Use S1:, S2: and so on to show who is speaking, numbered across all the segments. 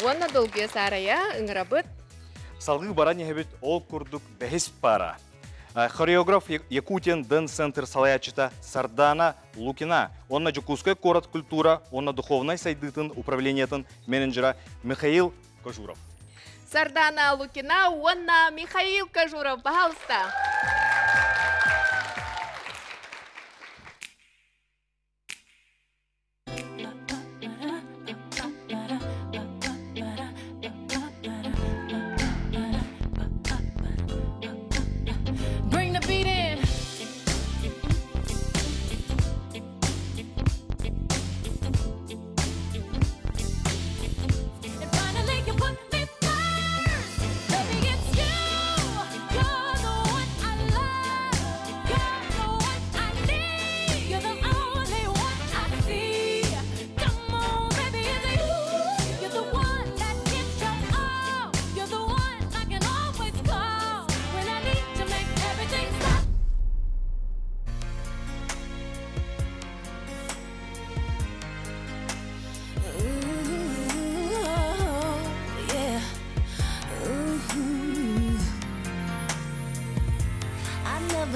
S1: Онна долгия сарая ыңырабыт.
S2: Салгы баран ехебет ол курдук бәхес пара. Хореограф Якутиян Дэн Центр салаячыта Сардана Лукина. Онна Жукуская город культура, онна духовной сайдытын управлениятын менеджера Михаил Кожуров.
S1: Сардана Лукина, онна Михаил Кожуров. Пожалуйста.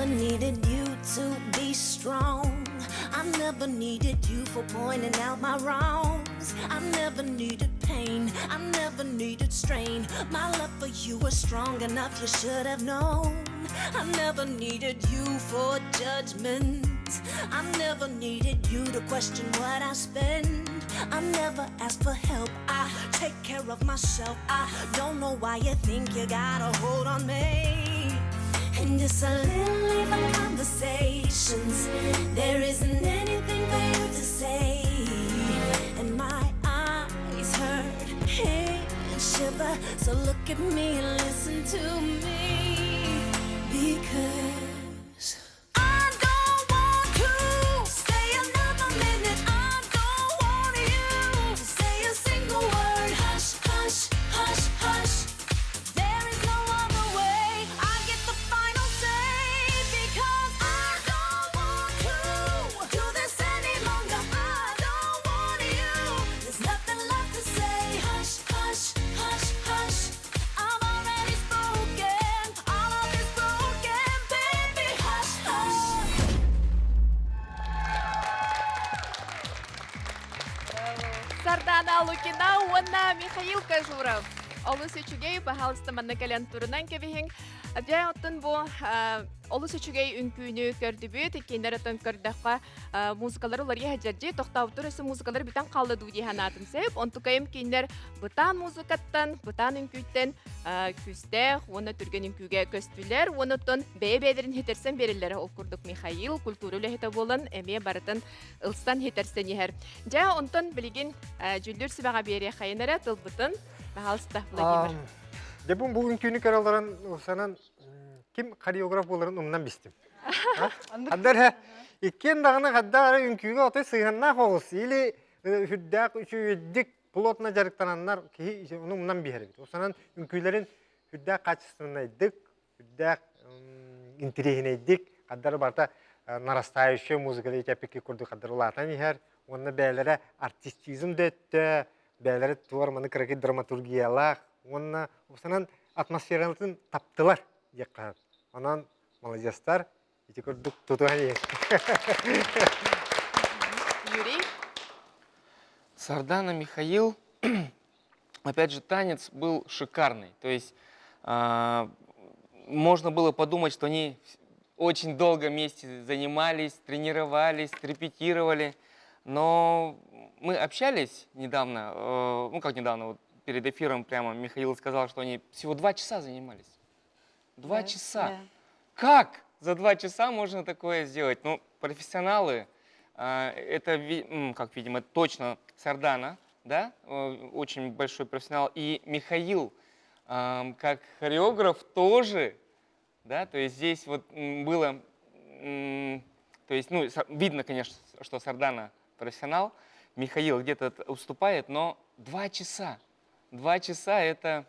S3: Needed you to be strong. I never needed you for pointing out my wrongs. I never needed pain. I never needed strain. My love for you was strong enough, you should have known. I never needed you for judgment. I never needed you to question what I spend. I never asked for help. I take care of myself. I don't know why you think you got a hold on me. And just a little even conversations. There isn't anything for you to say. And my eyes hurt, pain and shiver. So look at me and listen to me. Because I don't want to stay another minute. I don't want you to say a single word. Hush, hush, hush, hush. There is no other way. I get the final say because I don't want to do this any longer. I don't want you. There's nothing left to say. Hush, hush, hush, hush. I've already spoken. All of is broken, baby. Hush, hush.
S1: Сардана Лукина, онна Михаил Кожуров. Олус үчүгей, пожалуйста, манна кален турунан кебихин. Абдя оттон бу олус үчүгей үнкүүнү көрдүбүт, икендер оттон көрдөккө музыкалар оларга хаджаржы, токтаптыр өсө музыкалар битен калды дууди ханатым сеп. Онтукайым киндер бутан музыкаттан, бутан үнкүүттен күстэ, оны түрген үнкүүгө көстүлөр, оноттон бэбедерин хетерсен берилер. Ол курдук Михаил культурулы хете болон, эме барытын ылстан хетерсен ехер. Жа онтон билигин жүлдүр сибага бере хайнара тылбытын. Пожалуйста, Владимир.
S4: Дебун бүгін күні караларан санан ким хореограф боларын умнан бистим. Аддар иккен дагына гаддары үнкүгө отой сыйганна хогус или хүддак үчүддик плотно жарыктананнар ки умнан бихербит. Санан үнкүлөрүн хүддак качественныйдык, хүддак интереснейдик, гаддары барта нарастающая музыка летяпики курдук гаддары латан ихер, онна бәйләре артистизм дөттө, бәйләре туар маны кракет драматургиялах, онна санан атмосфераларын таптылар дияққа. Анан молодецтар, ити көрдік тутуғаны.
S1: Юрий.
S5: Сардана Михаил, опять же, танец был шикарный. То есть можно было подумать, что они очень долго вместе занимались, тренировались, репетировали. Но мы общались недавно, ну как недавно, вот перед эфиром прямо Михаил сказал, что они всего 2 часа занимались. 2 часа. Как за 2 часа можно такое сделать? Ну, профессионалы, это, как видимо, точно Сардана, да, очень большой профессионал. И Михаил, как хореограф, тоже, да, то есть здесь вот было, то есть, ну, видно, конечно, что Сардана профессионал, Михаил где-то уступает, но 2 часа. 2 часа это,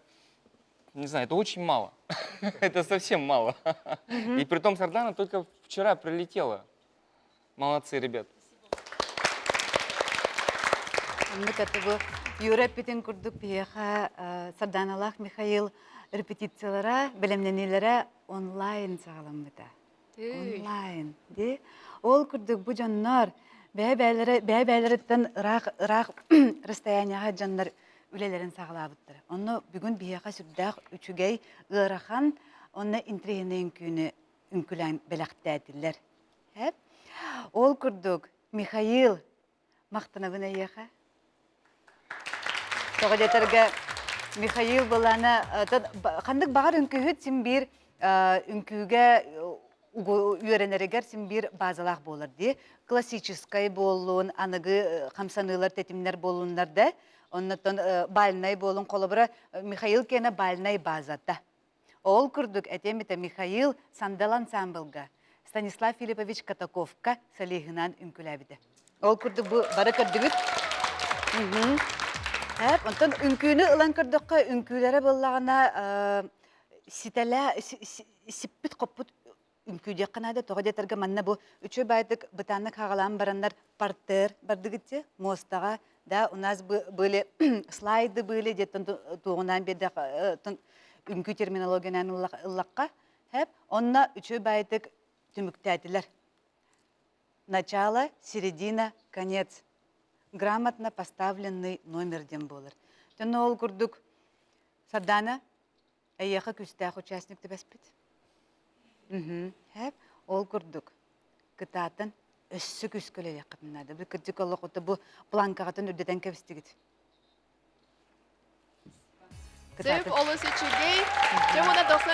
S5: не знаю, это очень мало. Это совсем мало. И при том Сардана только вчера прилетела. Молодцы, ребят.
S6: Юра Петин курдук бияха Сарданалах Михаил репетициялара, белемненелere онлайн сağlamыда. Онлайн. Де, ол курдук бу жаннар бәйбәйлереттен ырак расстоянияға жаннар үлелерін сағылабыттыр. Оны бүгін бияха сүрдәқ үчүгей ырахан, оны интригенен күні үнкілән бәләқтәділер. Ол курдук Михаил мақтанабына еха. Тоғадетерге Михаил боланы, қандық бағар үнкүйіт сен бір үнкүйге үйеренерегер сен бір базалақ болыр де. Классическай болуын, анығы қамсанылар, тетімдер болуынлар да. Оннаттан бальнай болуын қолыбыра Михаил кені бальнай базатта. Ол күрдік әтеметі Михаил сандал ансамблға. Станислав Филиппович Катаковка салихынан үнкіләбіді. Ол күрдік бұл бары көрдігіт. Онтан үнкүйіні ұлан көрдіққа үнкүйлері болағына сиппіт қоппыт үнкүйде қанады. Тоғы детерге манна бұл үші байтық бұтанық қағалан барандар партер бардығытте, мостаға. Да, у нас были слайды были, деттен туғынан берді үнкүй терминологияның ұллаққа. Онна үші байтық түміктәділер. Начало, середина, конец. Грамотно поставленный номерден болыр. Тәні ол күрдік Сардана әйеқі күстәқ участникті бәспет. Ол күрдік кытатын өссі күскілі қытынады. Бұл күрдік олық оты бұл планкағатын үрдетен кәбістігіді.
S1: Сөп олысы чүгей, жамына